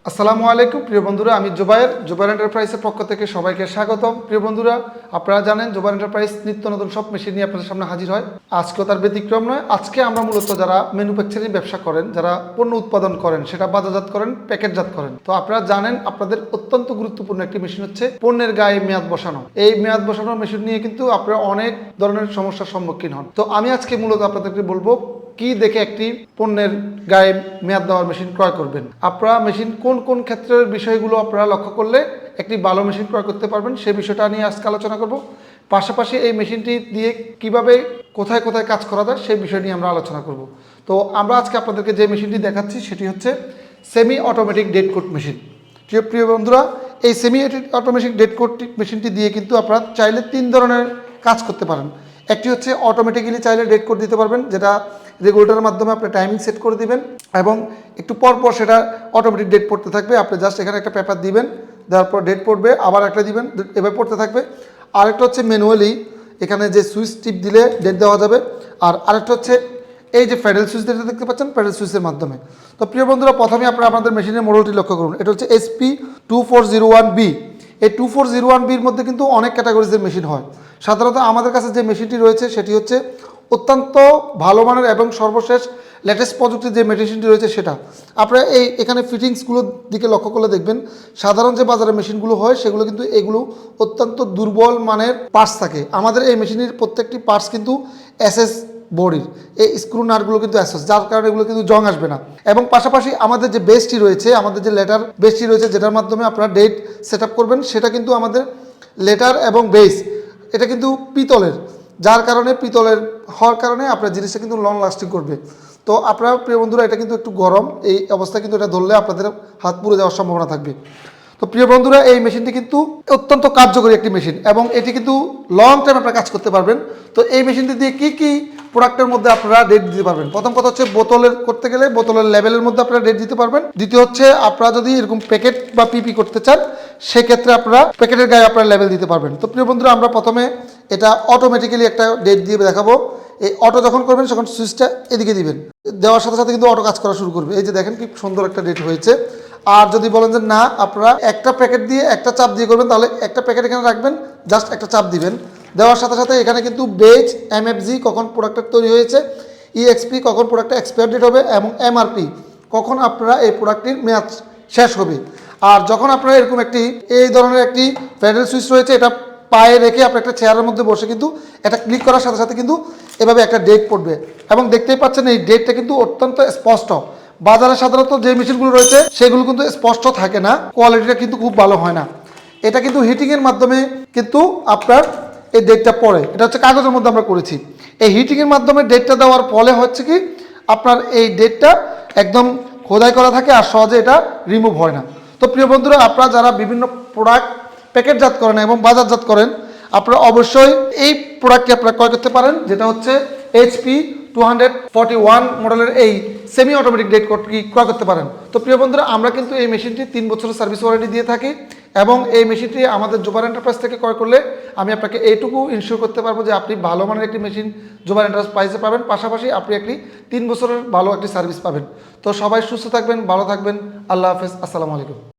আসসালামু আলাইকুম প্রিয় বন্ধুরা, আমি জুবায়ের এন্টারপ্রাইজের পক্ষ থেকে সবাইকে স্বাগতম। প্রিয় বন্ধুরা, আপনারা জানেন জুবায়ের এন্টারপ্রাইজ নিত্য নতুন সব মেশিন নিয়ে আপনাদের সামনে হাজির হয়। আজকেও তার ব্যতিক্রম নয়। আজকে আমরা মূলত যারা ম্যানুফ্যাকচারিং ব্যবসা করেন, যারা পণ্য উৎপাদন করেন, সেটা বাজারজাত করেন, প্যাকেটজাত করেন, তো আপনারা জানেন আপনাদের অত্যন্ত গুরুত্বপূর্ণ একটি মেশিন হচ্ছে পণ্যের গায়ে মেয়াদ বসানো। এই মেয়াদ বসানোর মেশিন নিয়ে কিন্তু আপনারা অনেক ধরনের সমস্যার সম্মুখীন হন। তো আমি আজকে মূলত আপনাদেরকে বলবো কি দেখে একটি পণ্যের গায়ে মেয়াদ দেওয়ার মেশিন ক্রয় করবেন। আপনারা মেশিন কোন কোন ক্ষেত্রের বিষয়গুলো আপনারা লক্ষ্য করলে একটি ভালো মেশিন ক্রয় করতে পারবেন, সেই বিষয়টা নিয়ে আজকে আলোচনা করব। পাশাপাশি এই মেশিনটি দিয়ে কিভাবে কোথায় কোথায় কাজ করা যায় সেই বিষয় নিয়ে আমরা আলোচনা করব। তো আমরা আজকে আপনাদেরকে যে মেশিনটি দেখাচ্ছি সেটি হচ্ছে semi automatic dead coat machine. প্রিয় বন্ধুরা, এই সেমি অটোমেটিক ডেড কোট মেশিনটি দিয়ে কিন্তু আপনারা চাইলে 3 ধরনের কাজ করতে পারেন। একটি হচ্ছে অটোমেটিক্যালি চাইলে ডেড কোড দিতে পারবেন, যেটা রেগুলেটরের মাধ্যমে আপনি টাইমিং সেট করে দিবেন এবং একটু পরপর সেটা অটোমেটিক ডেট পড়তে থাকবে। আপনি জাস্ট এখানে একটা পেপার দিবেন, দেওয়ার পর ডেট পড়বে, আবার একটা দিবেন, এবার পড়তে থাকবে। আরেকটা হচ্ছে ম্যানুয়ালি, এখানে যে সুইচ টিপ দিলে ডেট দেওয়া যাবে। আর আরেকটা হচ্ছে এই যে প্যাডেল সুইচ যেটা দেখতে পাচ্ছেন, প্যাডেল সুইচের মাধ্যমে। তো প্রিয় বন্ধুরা, প্রথমে আপনারা আপনাদের মেশিনের মডেলটি লক্ষ্য করুন। এটা হচ্ছে SP2401B। এই 2401Bর মধ্যে কিন্তু অনেক ক্যাটাগরিজের মেশিন হয়। সাধারণত আমাদের কাছে যে মেশিনটি রয়েছে সেটি হচ্ছে অত্যন্ত ভালো মানের এবং সর্বশেষ লেটেস্ট প্রযুক্তির যে মেশিনটি রয়েছে সেটা। আপনারা এখানে ফিটিংসগুলোর দিকে লক্ষ্য করলে দেখবেন সাধারণ যে বাজারে মেশিনগুলো হয় সেগুলো কিন্তু এগুলো অত্যন্ত দুর্বল মানের পার্টস থাকে। আমাদের এই মেশিনের প্রত্যেকটি পার্টস কিন্তু এসএস বডির, এই স্ক্রু নাটগুলো কিন্তু অ্যাসেস, যার কারণে এগুলো কিন্তু জং আসবে না। এবং পাশাপাশি আমাদের যে বেসটি রয়েছে, আমাদের যে লেটার বেসটি রয়েছে যেটার মাধ্যমে আপনারা ডেট সেট আপ করবেন, সেটা কিন্তু আমাদের লেটার এবং বেস এটা কিন্তু পিতলের, যার কারণে পিতলের হওয়ার কারণে আপনার জিনিসটা কিন্তু লং লাস্টিং করবে। তো আপনার প্রিয় বন্ধুরা, এটা কিন্তু একটু গরম, এই অবস্থায় কিন্তু এটা ধরলে আপনাদের হাত পুড়ে যাওয়ার সম্ভাবনা থাকবে। তো প্রিয় বন্ধুরা, এই মেশিনটি কিন্তু অত্যন্ত কার্যকরী একটি মেশিন এবং এটি কিন্তু লং টাইম আপনারা কাজ করতে পারবেন। তো এই মেশিনটি দিয়ে কি কি প্রোডাক্টের মধ্যে আপনারা ডেট দিতে পারবেন? প্রথম কথা হচ্ছে বোতলের করতে গেলে বোতলের লেভেলের মধ্যে আপনারা ডেট দিতে পারবেন। দ্বিতীয় হচ্ছে আপনারা যদি এরকম প্যাকেট বা পিপি করতে চান সেক্ষেত্রে আপনারা প্যাকেটের গায়ে আপনারা লেভেল দিতে পারবেন। তো প্রিয় বন্ধুরা, আমরা প্রথমে এটা অটোমেটিক্যালি একটা ডেট দিয়ে দেখাবো। এই অটো যখন করবেন তখন সুইচটা এদিকে দিবেন, দেওয়ার সাথে সাথে কিন্তু অটো কাজ করা শুরু করবে। এই যে দেখেন কি সুন্দর একটা ডেট হয়েছে। আর যদি বলেন যে না আপনারা একটা প্যাকেট দিয়ে একটা চাপ দিয়ে করবেন, তাহলে একটা প্যাকেট এখানে রাখবেন, জাস্ট একটা চাপ দিবেন। দেওয়ার সাথে সাথে এখানে কিন্তু বেজ, MFG কখন প্রোডাক্টের তৈরি হয়েছে, EXP কখন প্রোডাক্টটা এক্সপায়ার ডেট হবে এবং MRP কখন আপনারা এই প্রোডাক্টটির মেয়াদ শেষ হবে। আর যখন আপনারা এরকম একটি এই ধরনের একটি প্যাডেল সুইচ রয়েছে, এটা পায়ে রেখে আপনি একটা চেয়ারের মধ্যে বসে কিন্তু এটা ক্লিক করার সাথে সাথে কিন্তু এভাবে একটা ডেট পড়বে এবং দেখতেই পাচ্ছেন এই ডেটটা কিন্তু অত্যন্ত স্পষ্ট। বাজারে সাধারণত যে মেশিনগুলো রয়েছে সেগুলো কিন্তু স্পষ্ট থাকে না, কোয়ালিটিটা কিন্তু খুব ভালো হয় না। এটা কিন্তু হিটিংয়ের মাধ্যমে কিন্তু আপনার এই ডেটটা পড়ে, এটা হচ্ছে কাগজের মধ্যে আমরা করেছি। এই হিটিংয়ের মাধ্যমে ডেটটা দেওয়ার ফলে হচ্ছে কি আপনার এই ডেটটা একদম খোদাই করা থাকে আর সহজে এটা রিমুভ হয় না। তো প্রিয় বন্ধুরা, আপনারা যারা বিভিন্ন প্রোডাক্ট প্যাকেটজাত করেন এবং বাজারজাত করেন, আপনারা অবশ্যই এই প্রোডাক্টটি আপনারা ক্রয় করতে পারেন, যেটা হচ্ছে HP241 মডেলের এই সেমি অটোমেটিক ডেট কোডটি ক্রয় করতে পারেন। তো প্রিয় বন্ধুরা, আমরা কিন্তু এই মেশিনটি 3 বছরের সার্ভিস ওয়ারেন্টি দিয়ে থাকি এবং এই মেশিনটি আমাদের জুবায়ের এন্টারপ্রাইজ থেকে ক্রয় করলে আমি আপনাকে এইটুকু ইনশিওর করতে পারবো যে আপনি ভালো মানের একটি মেশিন জুবায়ের এন্টারপ্রাইজে পাবেন, পাশাপাশি আপনি একটি 3 বছরের ভালো একটি সার্ভিস পাবেন। তো সবাই সুস্থ থাকবেন, ভালো থাকবেন। আল্লাহ হাফেজ, আসসালামু আলাইকুম।